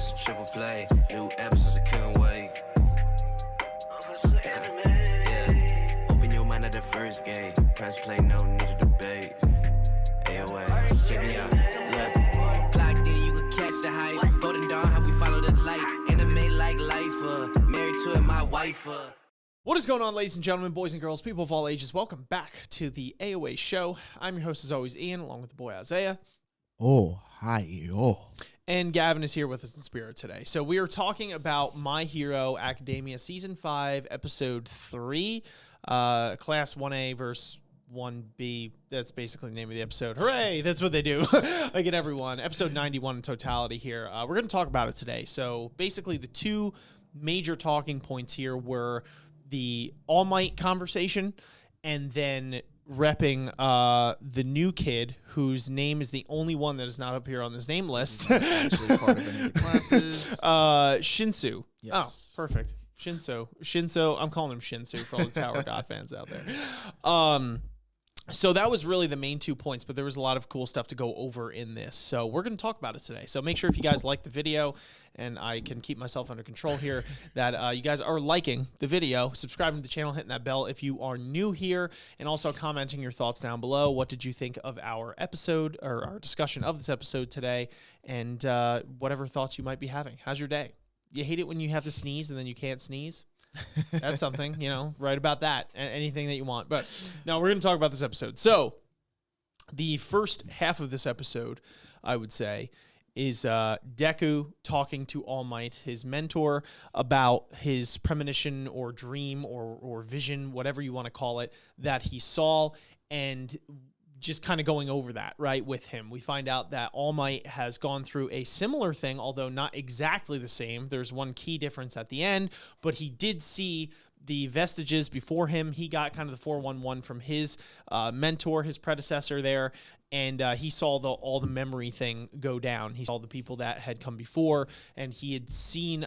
that's a triple play. New episodes, I couldn't wait. Yeah, open your mind at the first gate. Press play, no need to debate. AoA, check me out. Look, plugged in, you can catch the hype. Golden Dawn, how we follow the light. Anime like life, married to it, my wife. What is going on, ladies and gentlemen, boys and girls, people of all ages? Welcome back to the AoA show. I'm your host, as always, Ian, along with the boy Isaiah. Oh, hi, And Gavin is here with us in spirit today. So we are talking about My Hero Academia Season 5, Episode 3, Class 1A versus 1B. That's basically the name of the episode. Hooray! That's what they do. I get everyone. Episode 91 in totality here. We're going to talk about it today. So basically the two major talking points here were the All Might conversation and then repping the new kid whose name is the only one that is not up here on this name list. Actually part of any of the classes. Shinso. Yes. Oh, perfect. Shinso. I'm calling him Shinso for all the Tower God fans out there. So that was really the main 2 points, but there was a lot of cool stuff to go over in this. So we're going to talk about it today. So make sure if you guys like the video, and I can keep myself under control here, that you guys are liking the video, subscribing to the channel, hitting that bell if you are new here, and also commenting your thoughts down below. What did you think of our episode or our discussion of this episode today, and whatever thoughts you might be having. How's your day? You hate it when you have to sneeze and then you can't sneeze? That's something, write about that. Anything that you want. But no, we're going to talk about this episode. So the first half of this episode, I would say, is Deku talking to All Might, his mentor, about his premonition or dream or vision, whatever you want to call it, that he saw, and just kind of going over that, right, with him. We find out that All Might has gone through a similar thing, although not exactly the same. There's one key difference at the end, but he did see the vestiges before him. He got kind of the 411 from his mentor, his predecessor there, and he saw all the memory thing go down. He saw the people that had come before, and he had seen,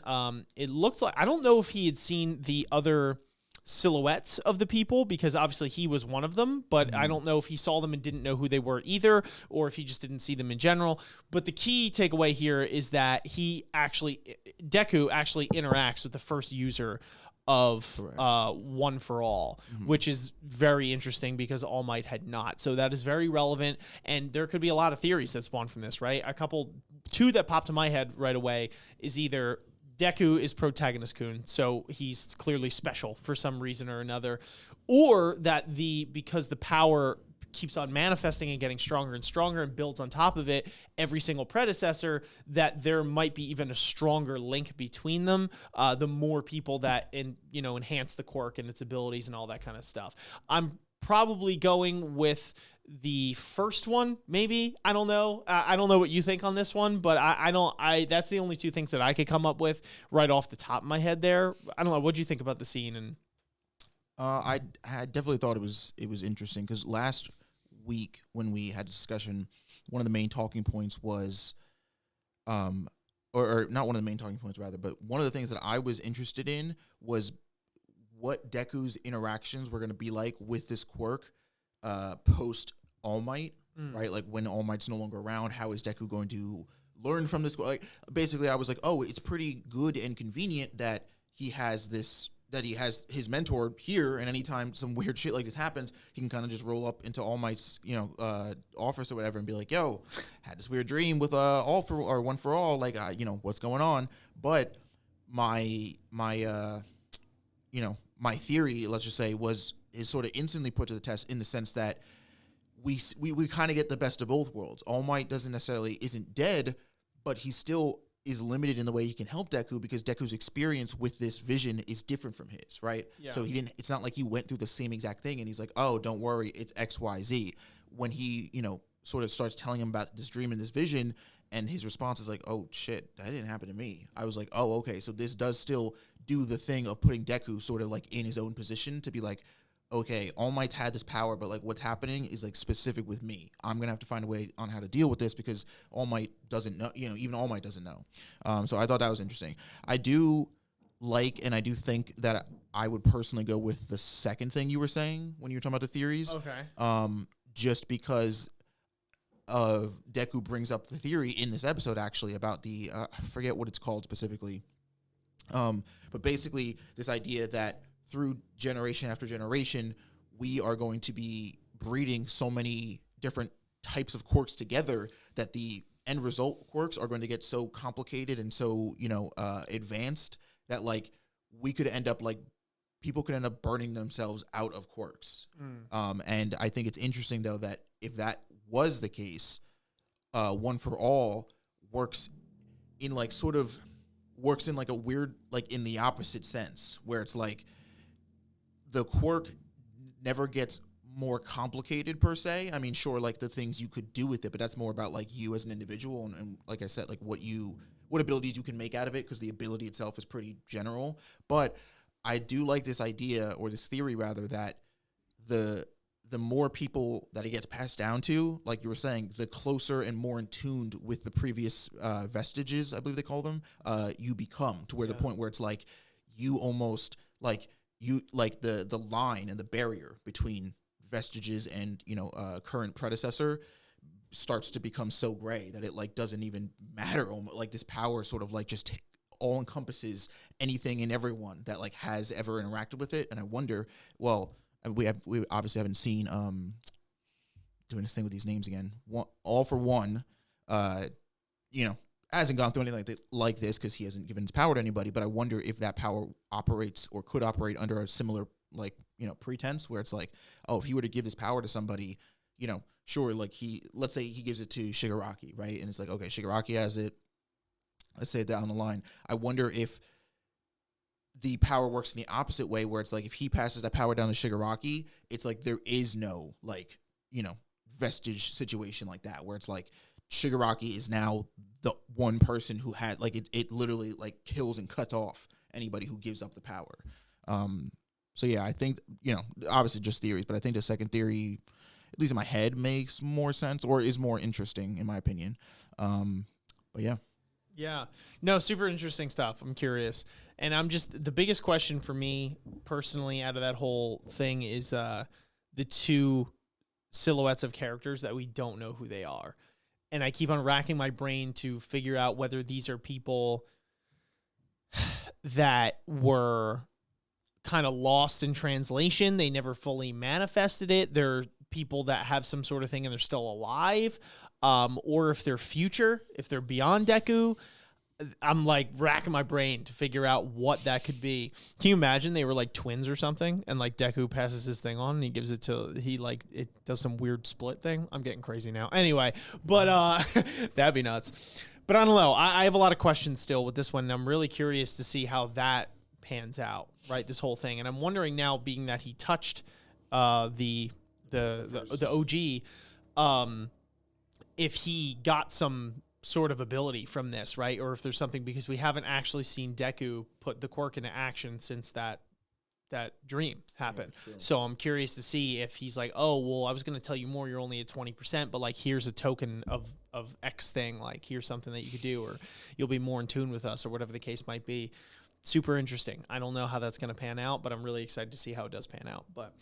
it looks like, I don't know if he had seen the other silhouettes of the people, because obviously he was one of them, but I don't know if he saw them and didn't know who they were either, or if he just didn't see them in general. But the key takeaway here is that Deku actually interacts with the first user of One for All, which is very interesting because All Might had not. So that is very relevant, and there could be a lot of theories that spawn from this, right? Two that popped to my head right away is either Deku is protagonist Kun, so he's clearly special for some reason or another, or that because the power keeps on manifesting and getting stronger and stronger and builds on top of it every single predecessor, that there might be even a stronger link between them, the more people that enhance the quirk and its abilities and all that kind of stuff. I'm probably going with the first one, maybe. I don't know. I don't know what you think on this one, but that's the only two things that I could come up with right off the top of my head there. I don't know. What do you think about the scene? And I definitely thought it was interesting because last week when we had a discussion, one of the main talking points was, or not one of the main talking points rather, but one of the things that I was interested in was what Deku's interactions were going to be like with this quirk post All Might, right? Like when All Might's no longer around, how is Deku going to learn from this? Like basically, I was like, oh, it's pretty good and convenient that he has his mentor here, and anytime some weird shit like this happens, he can kind of just roll up into All Might's office or whatever and be like, yo, had this weird dream with One for All, like what's going on? But my theory, let's just say, is sort of instantly put to the test in the sense that we kind of get the best of both worlds. All Might isn't dead, but he still is limited in the way he can help Deku because Deku's experience with this vision is different from his, right? Yeah. So it's not like he went through the same exact thing and he's like, oh, don't worry, it's XYZ. When he, sort of starts telling him about this dream and this vision, and his response is like, oh shit, that didn't happen to me. I was like, oh, okay, so this does still do the thing of putting Deku sort of like in his own position to be like, okay, All Might's had this power, but like what's happening is like specific with me. I'm gonna have to find a way on how to deal with this because All Might doesn't know, even All Might doesn't know. So I thought that was interesting. I do think that I would personally go with the second thing you were saying when you were talking about the theories. Okay. Just because Deku brings up the theory in this episode actually about the I forget what it's called specifically, but basically this idea that through generation after generation we are going to be breeding so many different types of quirks together that the end result quirks are going to get so complicated and so advanced that like we could end up like people could end up burning themselves out of quirks. And I think it's interesting though that if that was the case, One for All works in like a weird, like in the opposite sense, where it's like the quirk never gets more complicated per se. I mean, sure, like the things you could do with it, but that's more about like you as an individual and like I said, like what abilities you can make out of it, because the ability itself is pretty general. But I do like this idea, or this theory rather, that the more people that it gets passed down to, like you were saying, the closer and more in tuned with the previous vestiges, I believe they call them, you become, to where the point where it's like you almost like the line and the barrier between vestiges and current predecessor starts to become so gray that it like doesn't even matter. Like this power sort of like just all encompasses anything and everyone that like has ever interacted with it. And I wonder, well, we obviously haven't seen doing this thing with these names again. All for One, hasn't gone through anything like this because he hasn't given his power to anybody. But I wonder if that power operates or could operate under a similar pretense, where it's like, oh, if he were to give this power to somebody, sure, like let's say he gives it to Shigaraki, right? And it's like, okay, Shigaraki has it. Let's say it down the line. I wonder if the power works in the opposite way, where it's like if he passes that power down to Shigaraki, it's like there is no vestige situation like that, where it's like Shigaraki is now the one person who had like it literally like kills and cuts off anybody who gives up the power. So yeah, I think obviously just theories, but I think the second theory, at least in my head, makes more sense or is more interesting in my opinion. But yeah. Yeah. No, super interesting stuff. I'm curious. And the biggest question for me personally out of that whole thing is the two silhouettes of characters that we don't know who they are. And I keep on racking my brain to figure out whether these are people that were kind of lost in translation. They never fully manifested it. They're people that have some sort of thing and they're still alive. Or if they're future, if they're beyond Deku. I'm like racking my brain to figure out what that could be. Can you imagine they were like twins or something, and like Deku passes his thing on and he gives it to it does some weird split thing? I'm getting crazy now. Anyway, but that'd be nuts. But I don't know. I have a lot of questions still with this one, and I'm really curious to see how that pans out. Right, this whole thing, and I'm wondering now, being that he touched the OG, if he got some sort of ability from this, right? Or if there's something, because we haven't actually seen Deku put the quirk into action since that dream happened. Yeah, so I'm curious to see if he's like, oh, well, I was going to tell you more. You're only at 20%, but like, here's a token of X thing. Like, here's something that you could do, or you'll be more in tune with us, or whatever the case might be. Super interesting. I don't know how that's going to pan out, but I'm really excited to see how it does pan out. But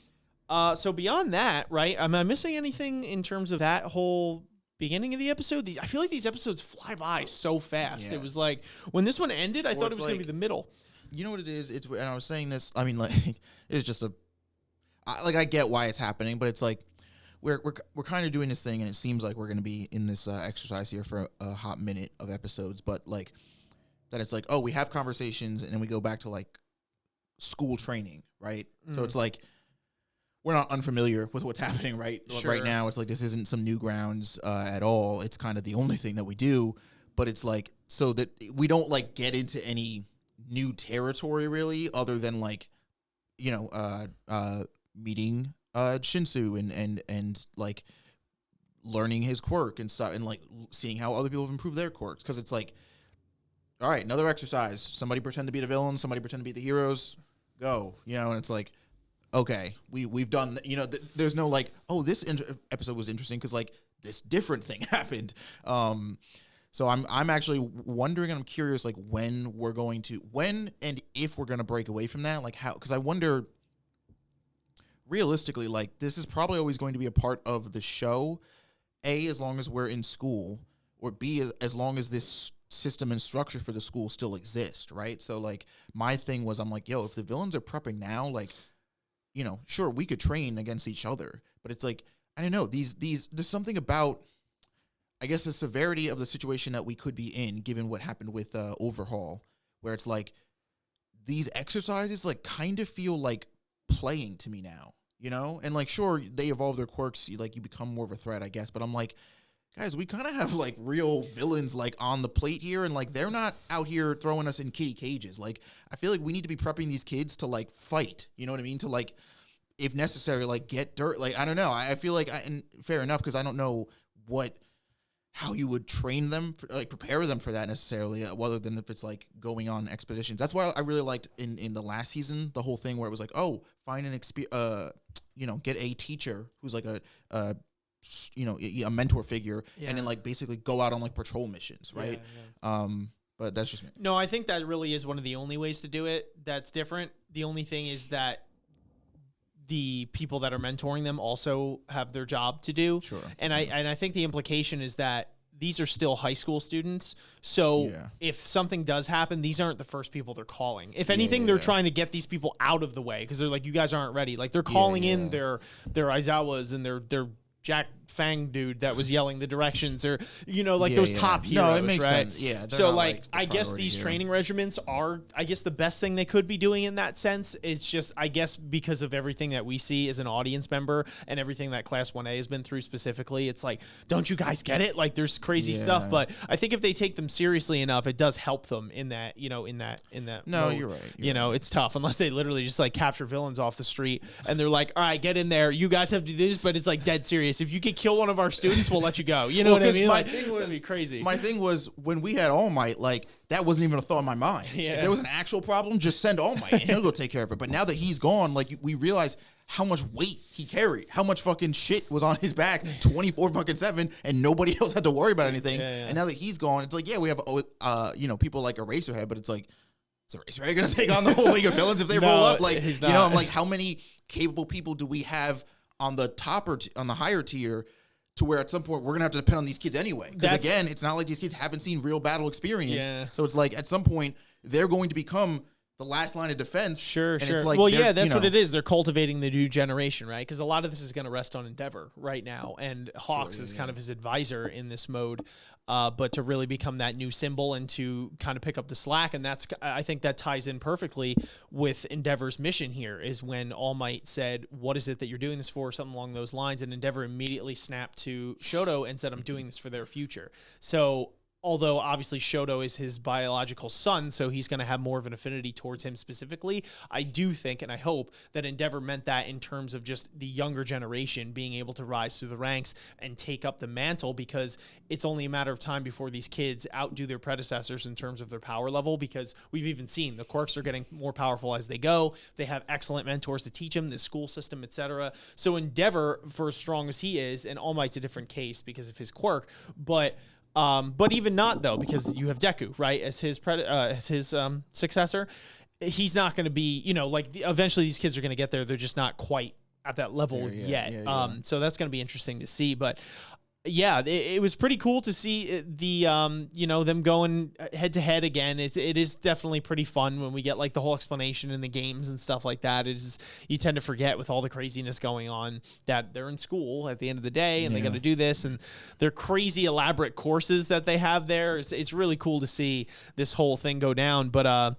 so beyond that, right? Am I missing anything in terms of that whole beginning of the episode? I feel like these episodes fly by so fast. Yeah. It was like when this one ended, I thought it was going to be the middle. You know what it is? And I was saying this. I mean, like, it's just I get why it's happening, but it's like we're kind of doing this thing, and it seems like we're going to be in this exercise here for a hot minute of episodes, but like that it's like, oh, we have conversations, and then we go back to like school training, right? So it's like we're not unfamiliar with what's happening right now. It's like this isn't some new grounds at all. It's kind of the only thing that we do, but it's like so that we don't like get into any new territory really, other than like meeting Shinso and like learning his quirk and stuff, and like seeing how other people have improved their quirks. Because it's like, all right, another exercise. Somebody pretend to be the villain. Somebody pretend to be the heroes. Go, and it's like, okay, we've done, there's no like, oh, this episode was interesting because like this different thing happened. So I'm actually wondering, and I'm curious, like when and if we're going to break away from that, like how, because I wonder realistically, like this is probably always going to be a part of the show. A, as long as we're in school, or B, as long as this system and structure for the school still exists, right? So, like, my thing was, I'm like, yo, if the villains are prepping now, like, you know, sure, we could train against each other, but it's like, I don't know, these there's something about, I guess, the severity of the situation that we could be in, given what happened with Overhaul, where it's like, these exercises, like, kind of feel like playing to me now, you know? And, like, sure, they evolve their quirks, like, you become more of a threat, I guess, but I'm like, guys, we kind of have, like, real villains, like, on the plate here, and, like, they're not out here throwing us in kitty cages. Like, I feel like we need to be prepping these kids to, like, fight, you know what I mean? To, like, if necessary, like, get dirt. Like, I don't know. I feel like, and fair enough, because I don't know how you would train them, like, prepare them for that necessarily, other than if it's, like, going on expeditions. That's why I really liked in the last season, the whole thing where it was like, oh, find you know, get a teacher who's, like, you know, a mentor figure, and then, like, basically go out on, like, patrol missions, right? But that's just me. No, I think that really is one of the only ways to do it that's different. The only thing is that the people that are mentoring them also have their job to do. Sure. And I think the implication is that these are still high school students. So if something does happen, these aren't the first people they're calling. If anything, they're trying to get these people out of the way, because they're like, you guys aren't ready. Like, they're calling in their Aizawas and their Jack Fang dude that was yelling the directions, or, you know, like those top heroes. No, it makes sense. Yeah. So, like, I guess these training regimens are, I guess, the best thing they could be doing in that sense. It's just, I guess, because of everything that we see as an audience member and everything that Class 1A has been through specifically, it's like, don't you guys get it? Like, there's crazy stuff, but I think if they take them seriously enough, it does help them in that, you know, in that. No, mode. you're right. You know, it's tough unless they literally just, like, capture villains off the street and they're like, all right, get in there. You guys have to do this, but it's, like, dead serious. If you could kill one of our students, we'll let you go. You know what I mean? My like, thing was, that'd be crazy. My thing was, when we had All Might, like, that wasn't even a thought in my mind. Yeah. If there was an actual problem, just send All Might and he'll go take care of it. But now that he's gone, like, we realize how much weight he carried, how much fucking shit was on his back 24/7, and nobody else had to worry about anything. And now that he's gone, it's like, yeah, we have you know, people like Eraserhead, but it's like, is Eraserhead gonna take on the whole League of Villains if they roll up? Like, you know, I'm like, how many capable people do we have on the top or on the higher tier, to where at some point we're gonna have to depend on these kids anyway? Because again, it's not like these kids haven't seen real battle experience. So it's like, at some point they're going to become the last line of defense. Sure. It's like, well, yeah, that's what it is. They're cultivating the new generation, right? Because a lot of this is going to rest on Endeavor right now, and Hawks is kind of his advisor in this mode. But to really become that new symbol and to kind of pick up the slack, and I think that ties in perfectly with Endeavor's mission here, is when All Might said, what is it that you're doing this for? Something along those lines. And Endeavor immediately snapped to Shoto and said, I'm doing this for their future. So, although obviously Shoto is his biological son, so he's going to have more of an affinity towards him specifically, I do think, and I hope, that Endeavor meant that in terms of just the younger generation being able to rise through the ranks and take up the mantle, because it's only a matter of time before these kids outdo their predecessors in terms of their power level, because we've even seen the Quirks are getting more powerful as they go. They have excellent mentors to teach them, the school system, etc. So Endeavor, for as strong as he is, and All Might's a different case because of his quirk, but even not, though, because you have Deku, right, as his successor. He's not going to be, you know, like, eventually these kids are going to get there. They're just not quite at that level yet. So that's going to be interesting to see. But yeah, it was pretty cool to see the, you know, them going head to head again. It is definitely pretty fun when we get, like, the whole explanation in the games and stuff like that. It is, you tend to forget with all the craziness going on that they're in school at the end of the day, and they got to do this, and their crazy elaborate courses that they have there. It's really cool to see this whole thing go down. But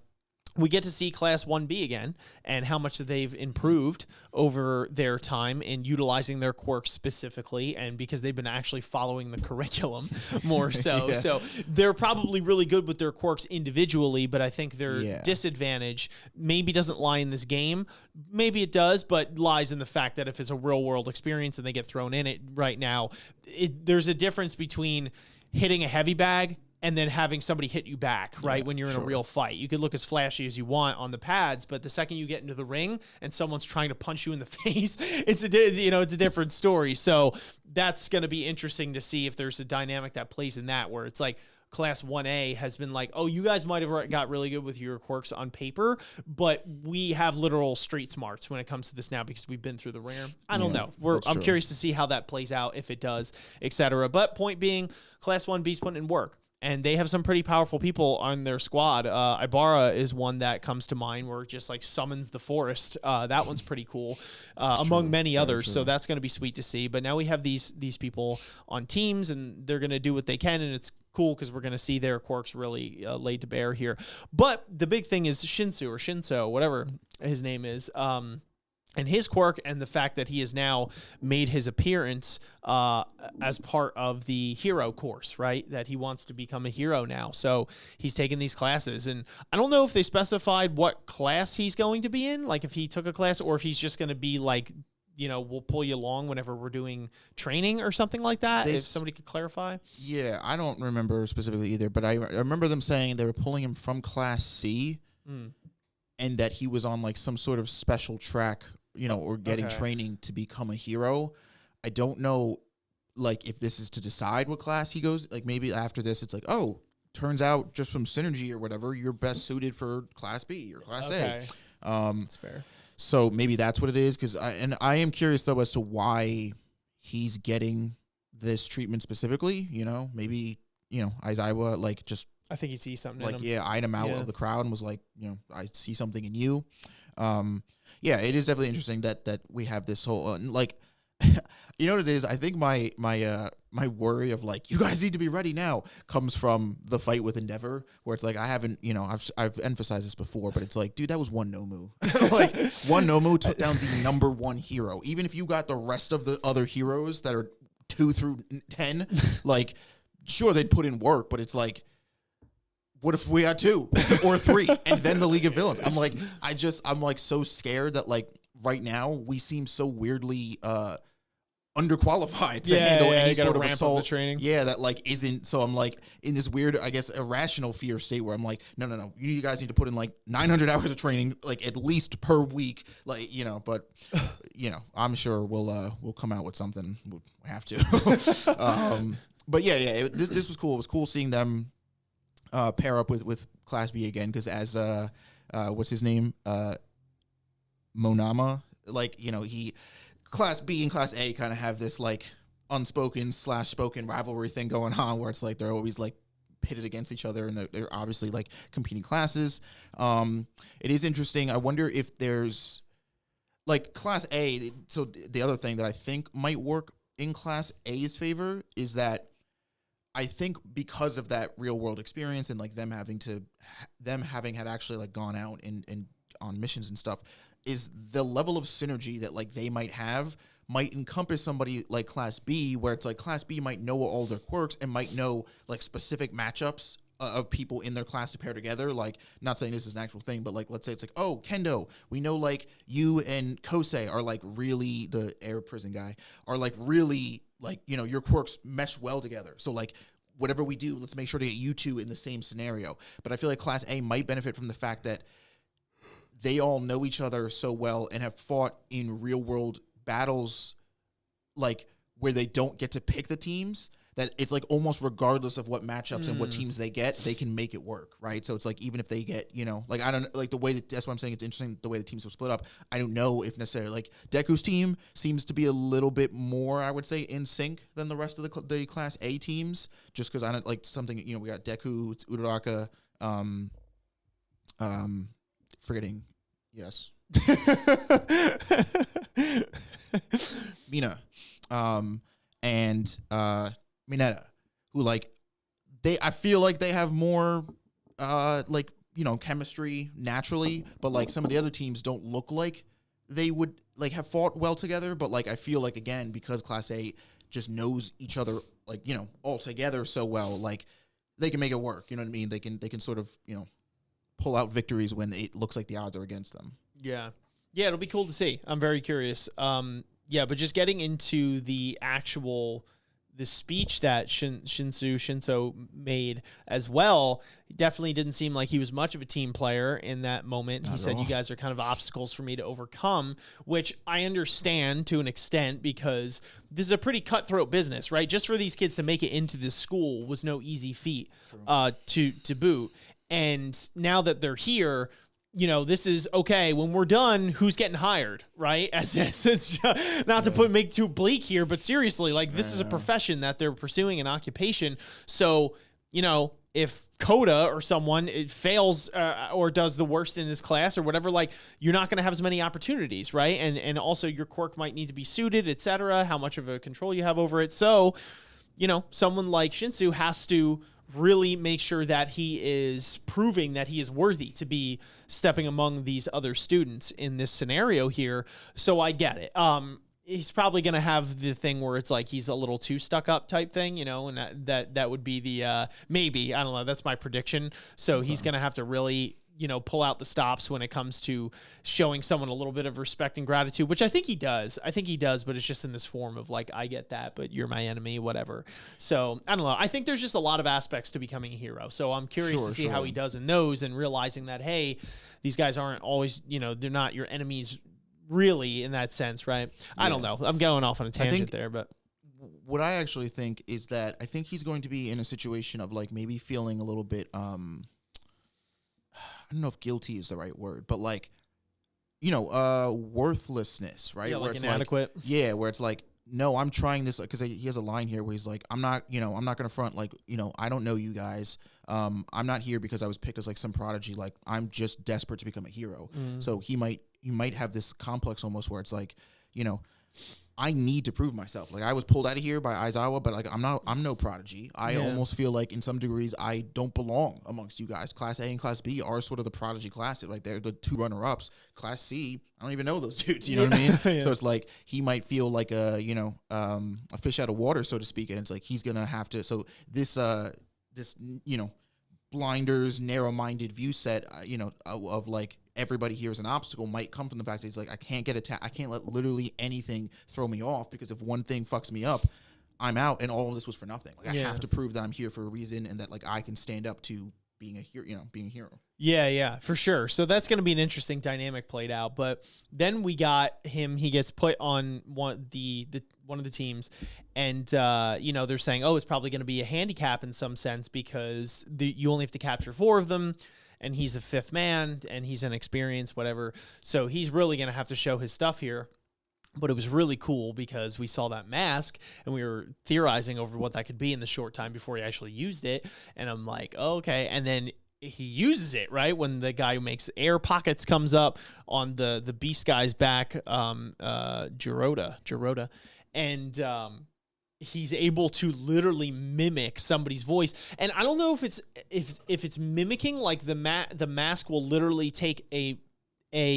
we get to see Class 1B again, and how much they've improved over their time in utilizing their quirks specifically, and because they've been actually following the curriculum more so. So they're probably really good with their quirks individually, but I think their disadvantage maybe doesn't lie in this game. Maybe it does, but lies in the fact that if it's a real-world experience and they get thrown in it right now, there's a difference between hitting a heavy bag and then having somebody hit you back, right, when you're in a real fight. You could look as flashy as you want on the pads, but the second you get into the ring and someone's trying to punch you in the face, it's a different story. So that's going to be interesting to see if there's a dynamic that plays in that, where it's like, Class 1A has been like, oh, you guys might have got really good with your quirks on paper, but we have literal street smarts when it comes to this now because we've been through the ringer. I don't know. I'm curious to see how that plays out, if it does, etc. But point being, Class 1B's putting in work. And they have some pretty powerful people on their squad. Ibarra is one that comes to mind where it just like summons the forest. That one's pretty cool, among many others. So that's going to be sweet to see. But now we have these people on teams, and they're going to do what they can, and it's cool because we're going to see their quirks really laid to bear here. But the big thing is Shinso, whatever his name is. And his quirk, and the fact that he has now made his appearance as part of the hero course, right? That he wants to become a hero now. So he's taking these classes. And I don't know if they specified what class he's going to be in, like if he took a class or if he's just going to be like, you know, we'll pull you along whenever we're doing training or something like that. If somebody could clarify. Yeah, I don't remember specifically either, but I remember them saying they were pulling him from Class C and that he was on like some sort of special track, you know, or getting training to become a hero. I don't know, like, if this is to decide what class he goes. Like, maybe after this, it's like, oh, turns out just from synergy or whatever, you're best suited for Class B or Class A. That's fair. So maybe that's what it is. Because I am curious, though, as to why he's getting this treatment specifically. You know, maybe, you know, Aizawa, like, just... I think he sees something like, in him. eyed him out of the crowd and was like, you know, I see something in you. Yeah, it is definitely interesting that we have this whole like, you know what it is? I think my worry of like, you guys need to be ready now comes from the fight with Endeavor, where it's like, I haven't, you know, I've emphasized this before, but it's like, dude, that was one Nomu. Like, one Nomu took down the #1 hero. Even if you got the rest of the other heroes that are 2 through 10, like, sure, they'd put in work, but it's like, what if we had 2 or 3 and then the League of Villains? I'm like, I'm like so scared that like right now we seem so weirdly underqualified to handle any sort of assault. Training. Yeah, that like isn't. So I'm like in this weird, I guess, irrational fear state where I'm like, no, you guys need to put in like 900 hours of training, like at least per week, like, you know. But you know, I'm sure we'll come out with something. We have to. But yeah, this was cool. It was cool seeing them pair up with Class B again, because as what's his name, Monama, like, you know, Class B and Class A kind of have this like unspoken/spoken rivalry thing going on, where it's like they're always like pitted against each other, and they're obviously like competing classes. It is interesting. I wonder if there's like Class A. So the other thing that I think might work in Class A's favor is that I think because of that real world experience and like them having had actually like gone out and on missions and stuff, is the level of synergy that like they might encompass somebody like Class B, where it's like Class B might know all their quirks and might know like specific matchups of people in their class to pair together. Like, not saying this is an actual thing, but like, let's say it's like, oh, Kendo, we know like you and Kosei are like really, the air prison guy, are like really like, you know, your quirks mesh well together. So like, whatever we do, let's make sure to get you two in the same scenario. But I feel like Class A might benefit from the fact that they all know each other so well and have fought in real world battles, like where they don't get to pick the teams, that it's like almost regardless of what matchups and what teams they get, they can make it work, right? So it's like, even if they get, you know, like, I don't like the way that's what I'm saying. It's interesting the way the teams have split up. I don't know if necessarily like Deku's team seems to be a little bit more, I would say, in sync than the rest of the Class A teams, just because I don't like something, you know, we got Deku, it's Uraraka, forgetting, yes. Mina, and Mineta, who like I feel like they have more like, you know, chemistry naturally, but like some of the other teams don't look like they would like have fought well together. But like, I feel like, again, because Class A just knows each other, like, you know, all together so well, like they can make it work. You know what I mean? They can sort of, you know, pull out victories when it looks like the odds are against them. Yeah, it'll be cool to see. I'm very curious. Yeah, but just getting into the actual the speech that Shinso made as well, definitely didn't seem like he was much of a team player in that moment. He said, you guys are kind of obstacles for me to overcome, which I understand to an extent because this is a pretty cutthroat business, right? Just for these kids to make it into this school was no easy feat to boot. And now that they're here, you know, this is okay. When we're done, who's getting hired, right? As it's not to make too bleak here, but seriously, like this is a profession that they're pursuing, an occupation. So, you know, if Coda or someone fails or does the worst in his class or whatever, like you're not going to have as many opportunities, right? And also your quirk might need to be suited, etc. How much of a control you have over it. So, you know, someone like Shinso has to really make sure that he is proving that he is worthy to be stepping among these other students in this scenario here. So I get it. He's probably going to have the thing where it's like he's a little too stuck up type thing, you know, and that would be the maybe, I don't know, that's my prediction. So he's going to have to really, you know, pull out the stops when it comes to showing someone a little bit of respect and gratitude, which I think he does. But it's just in this form of like, I get that, but you're my enemy, whatever. So I don't know. I think there's just a lot of aspects to becoming a hero. So I'm curious to see how he does in those and realizing that, hey, these guys aren't always, you know, they're not your enemies really in that sense, right? I don't know. I'm going off on a tangent there, but what I actually think is that I think he's going to be in a situation of like maybe feeling a little bit, I don't know if guilty is the right word, but like, you know, worthlessness, right? Yeah, where like it's inadequate. Like, where it's like, no, I'm trying this, because he has a line here where he's like, I'm not going to front, like, you know, I don't know you guys. I'm not here because I was picked as like some prodigy. Like, I'm just desperate to become a hero. So he might have this complex almost where it's like, you know, I need to prove myself. Like, I was pulled out of here by Aizawa, but like I'm no prodigy. I almost feel like in some degrees I don't belong amongst you guys. Class A and Class B are sort of the prodigy classes. Like, they're the two runner-ups. Class C, I don't even know those dudes. You know what I mean? So it's like he might feel like a fish out of water, so to speak. And it's like he's gonna have to. So this you know, blinders, narrow-minded view set, of like everybody here is an obstacle might come from the fact that he's like, I can't get attacked. I can't let literally anything throw me off, because if one thing fucks me up, I'm out, and all of this was for nothing. Like, I have to prove that I'm here for a reason, and that like I can stand up to being a hero. You know, being a hero. Yeah, for sure. So that's going to be an interesting dynamic played out. But then we got him. He gets put on one of the teams, and they're saying, oh, it's probably going to be a handicap in some sense because you only have to capture 4 of them. And he's the 5th man, and he's inexperienced, whatever. So he's really going to have to show his stuff here. But it was really cool because we saw that mask, and we were theorizing over what that could be in the short time before he actually used it. And I'm like, oh, okay. And then he uses it, right? When the guy who makes air pockets comes up on the beast guy's back, Jirota. And he's able to literally mimic somebody's voice, and I don't know if it's mimicking, like the mask will literally take a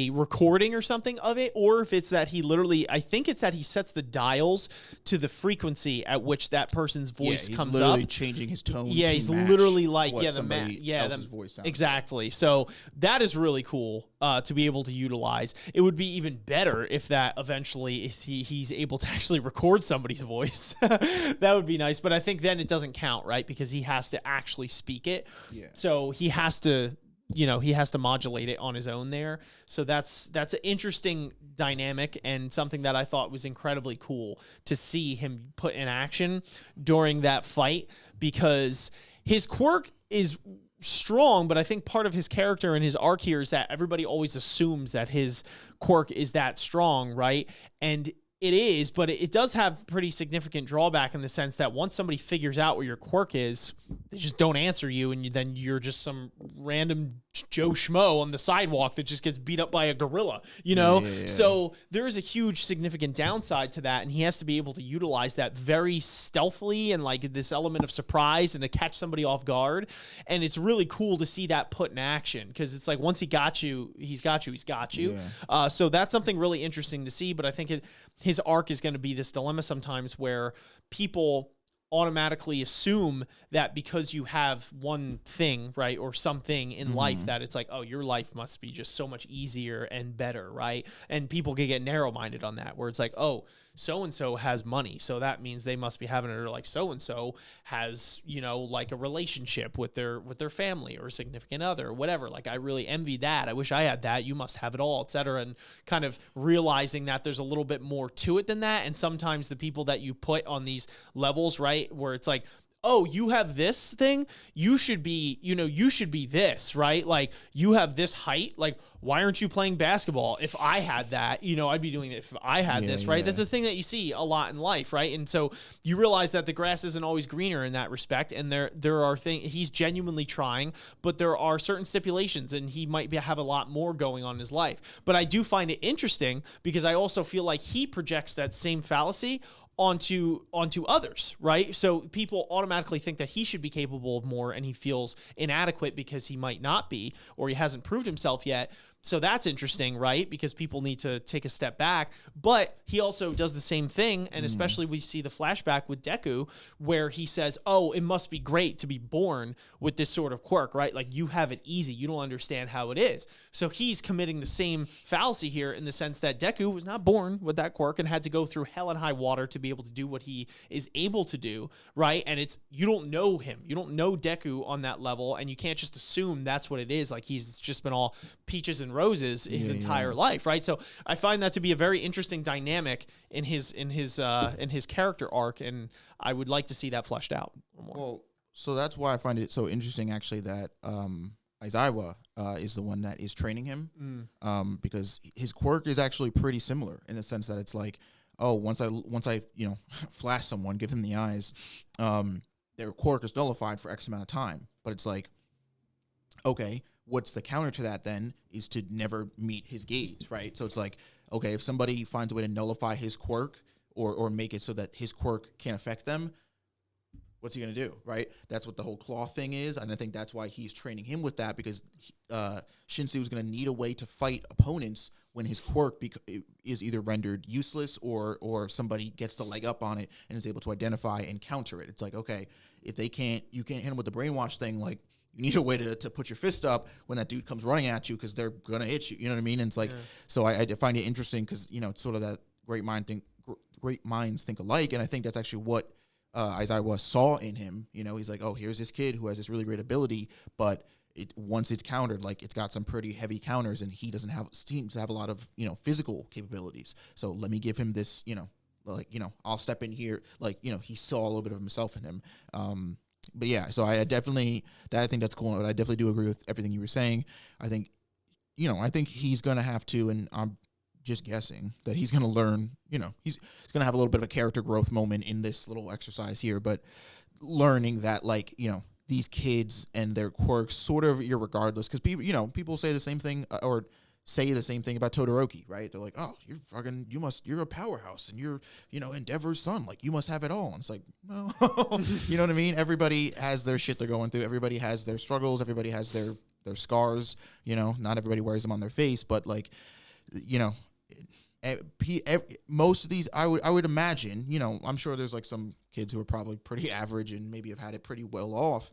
recording or something of it, or if it's that I think it's that he sets the dials to the frequency at which that person's voice comes up. He's literally changing his tone. Yeah, he's literally like the voice sounds exactly. So that is really cool to be able to utilize. It would be even better if that eventually he's able to actually record somebody's voice. That would be nice, but I think then it doesn't count, right? Because he has to actually speak it. Yeah. So he has to. He has to modulate it on his own there. So that's an interesting dynamic, and something that I thought was incredibly cool to see him put in action during that fight, because his quirk is strong, but I think part of his character and his arc here is that everybody always assumes that his quirk is that strong, right? And it is, but it does have pretty significant drawback in the sense that once somebody figures out where your quirk is, they just don't answer you, and then you're just some random Joe Schmo on the sidewalk that just gets beat up by a gorilla, Yeah. So there is a huge significant downside to that, and he has to be able to utilize that very stealthily and like this element of surprise and to catch somebody off guard. And it's really cool to see that put in action, because it's like once he got you, he's got you. Yeah. So that's something really interesting to see, but I think his arc is going to be this dilemma sometimes where people automatically assume that because you have one thing, right, or something in life, that it's like, oh, your life must be just so much easier and better, right? And people can get narrow-minded on that, where it's like, oh, so-and-so has money, so that means they must be having it, or like so-and-so has, you know, like a relationship with their family or significant other or whatever. Like, I really envy that. I wish I had that. You must have it all, etc. And kind of realizing that there's a little bit more to it than that. And sometimes the people that you put on these levels, right, where it's like, oh, you have this thing, you should be, you know, you should be this, right? Like, you have this height, like, why aren't you playing basketball? If I had that, you know, I'd be doing it if I had this, right? That's the thing that you see a lot in life, right? And so you realize that the grass isn't always greener in that respect, and there are things, he's genuinely trying, but there are certain stipulations, and he might have a lot more going on in his life. But I do find it interesting because I also feel like he projects that same fallacy onto others, right? So people automatically think that he should be capable of more, and he feels inadequate because he might not be, or he hasn't proved himself yet. So that's interesting, right? Because people need to take a step back. But he also does the same thing, and especially we see the flashback with Deku where he says, oh, it must be great to be born with this sort of quirk, right? Like, you have it easy. You don't understand how it is. So he's committing the same fallacy here in the sense that Deku was not born with that quirk and had to go through hell and high water to be able to do what he is able to do, right? And it's, you don't know him. You don't know Deku on that level, and you can't just assume that's what it is. Like, he's just been all peaches and roses his entire life, right? So I find that to be a very interesting dynamic in his character arc, and I would like to see that fleshed out more. Well, so that's why I find it so interesting, actually, that Aizawa is the one that is training him, because his quirk is actually pretty similar in the sense that it's like, oh, once I you know flash someone, give them the eyes, their quirk is nullified for X amount of time. But it's like, okay, what's the counter to that then is to never meet his gaze, right? So it's like, okay, if somebody finds a way to nullify his quirk or make it so that his quirk can't affect them, what's he going to do, right? That's what the whole claw thing is, and I think that's why he's training him with that, because Shinso is going to need a way to fight opponents when his quirk is either rendered useless or somebody gets the leg up on it and is able to identify and counter it. It's like, okay, if you can't hit him with the brainwash thing, like, you need a way to put your fist up when that dude comes running at you because they're going to hit you. You know what I mean? And it's like, so I find it interesting because, you know, it's sort of that great minds think alike. And I think that's actually what Aizawa saw in him. You know, he's like, oh, here's this kid who has this really great ability, but once it's countered, like, it's got some pretty heavy counters, and he seems to have a lot of, you know, physical capabilities. So let me give him this, you know, like, you know, I'll step in here. Like, you know, he saw a little bit of himself in him. But yeah, so I think that's cool. I definitely do agree with everything you were saying. I think, you know, he's going to have to, and I'm just guessing that he's going to learn, you know, he's going to have a little bit of a character growth moment in this little exercise here, but learning that, like, you know, these kids and their quirks sort of irregardless, because people, you know, people say the same thing or say the same thing about Todoroki, right? They're like, oh, you're a powerhouse, and you're, you know, Endeavor's son. Like, you must have it all. And it's like, no, you know what I mean? Everybody has their shit they're going through. Everybody has their struggles. Everybody has their scars, you know, not everybody wears them on their face, but, like, you know, most of these, I would imagine, you know, I'm sure there's like some kids who are probably pretty average and maybe have had it pretty well off,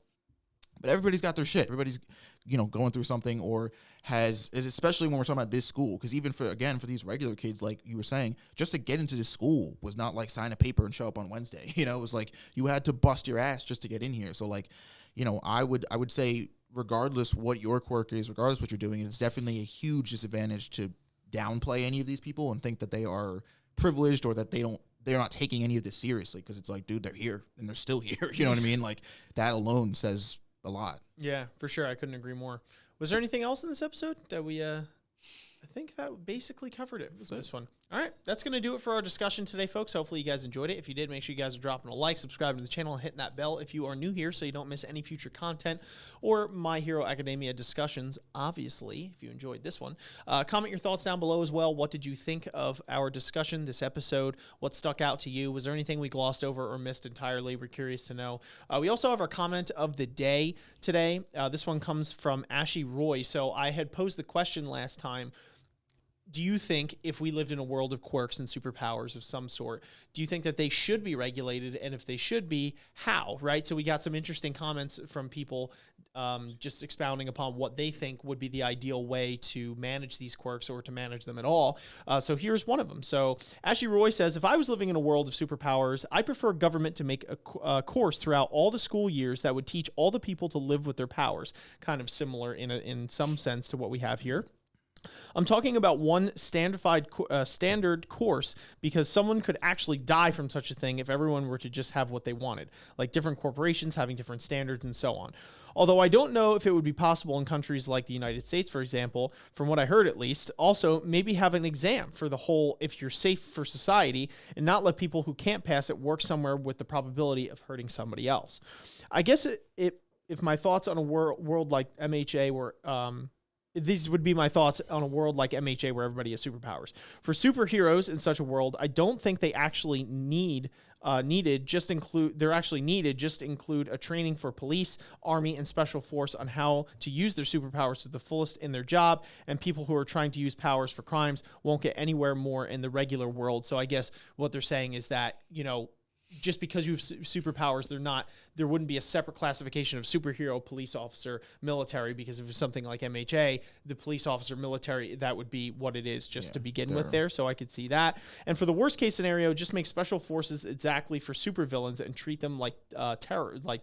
but everybody's got their shit. Everybody's, you know, going through something, or especially when we're talking about this school, because even for these regular kids, like you were saying, just to get into this school was not like sign a paper and show up on Wednesday. You know, it was like you had to bust your ass just to get in here. So, like, you know, I would say, regardless what your quirk is, regardless what you're doing, it's definitely a huge disadvantage to downplay any of these people and think that they are privileged or that they're not taking any of this seriously, because it's like, dude, they're here and they're still here. You know what I mean? Like, that alone says a lot. Yeah, for sure. I couldn't agree more. Was there anything else in this episode that we I think that basically covered it for this one. All right, that's going to do it for our discussion today, folks. Hopefully you guys enjoyed it. If you did, make sure you guys are dropping a like, subscribing to the channel, and hitting that bell if you are new here so you don't miss any future content or My Hero Academia discussions, obviously, if you enjoyed this one. Comment your thoughts down below as well. What did you think of our discussion, this episode? What stuck out to you? Was there anything we glossed over or missed entirely? We're curious to know. We also have our comment of the day today. This one comes from Ashy Roy. So I had posed the question last time, do you think if we lived in a world of quirks and superpowers of some sort, do you think that they should be regulated? And if they should be, how, right? So we got some interesting comments from people just expounding upon what they think would be the ideal way to manage these quirks or to manage them at all. So here's one of them. So Ashley Roy says, if I was living in a world of superpowers, I'd prefer government to make a course throughout all the school years that would teach all the people to live with their powers. Kind of similar in some sense to what we have here. I'm talking about one standard course, because someone could actually die from such a thing if everyone were to just have what they wanted, like different corporations having different standards and so on. Although I don't know if it would be possible in countries like the United States, for example, from what I heard at least. Also, maybe have an exam for the whole if you're safe for society and not let people who can't pass it work somewhere with the probability of hurting somebody else. I guess if my thoughts on a world like MHA were... these would be my thoughts on a world like MHA where everybody has superpowers. For superheroes in such a world, I don't think they actually needed just include a training for police, army, and special force on how to use their superpowers to the fullest in their job, and people who are trying to use powers for crimes won't get anywhere more in the regular world. So I guess what they're saying is that, just because you have superpowers, there wouldn't be a separate classification of superhero, police officer, military, because if it's something like MHA, the police officer, military, that would be what it is just to begin with there. So I could see that. And for the worst case scenario, just make special forces exactly for supervillains and treat them like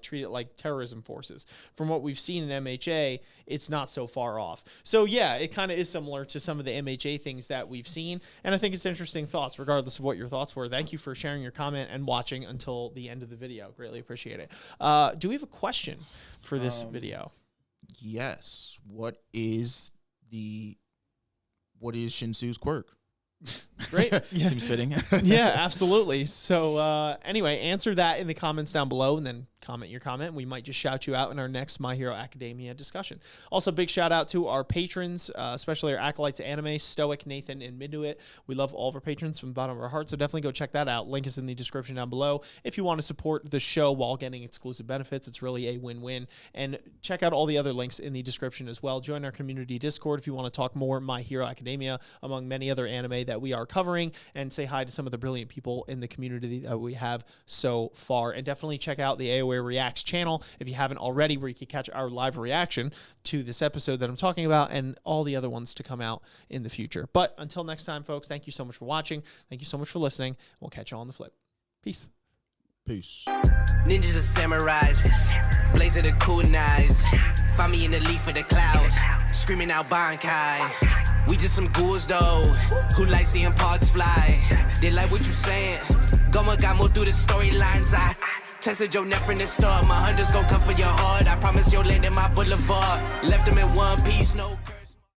treat it like terrorism forces. From what we've seen in MHA, it's not so far off. So yeah, it kind of is similar to some of the MHA things that we've seen. And I think it's interesting thoughts, regardless of what your thoughts were. Thank you for sharing your comment and watching until the end of the video. Greatly appreciate it. Do we have a question for this video? Yes. What is Shinso's quirk? Great. Seems fitting. Yeah, absolutely. So anyway, answer that in the comments down below, and then comment your comment. We might just shout you out in our next My Hero Academia discussion. Also, big shout out to our patrons, especially our Acolytes Anime, Stoic, Nathan, and Minuit. We love all of our patrons from the bottom of our heart, so definitely go check that out. Link is in the description down below. If you want to support the show while getting exclusive benefits, it's really a win-win. And check out all the other links in the description as well. Join our community Discord if you want to talk more My Hero Academia, among many other anime that we are covering, and say hi to some of the brilliant people in the community that we have so far. And definitely check out the AoA Reacts channel if you haven't already, where you can catch our live reaction to this episode that I'm talking about and all the other ones to come out in the future. But until next time, folks, thank you so much for watching. Thank you so much for listening. We'll catch you on the flip. Peace. Peace. Ninjas are samurais, blazing the kunais. Find me in the leaf of the cloud, screaming out Bankai. We just some ghouls though, who like seeing parts fly. They like what you saying, Goma got more through the storylines. I tested your neck from the start, my hunters gon' come for your heart. I promise you'll land in my boulevard, left them in one piece, no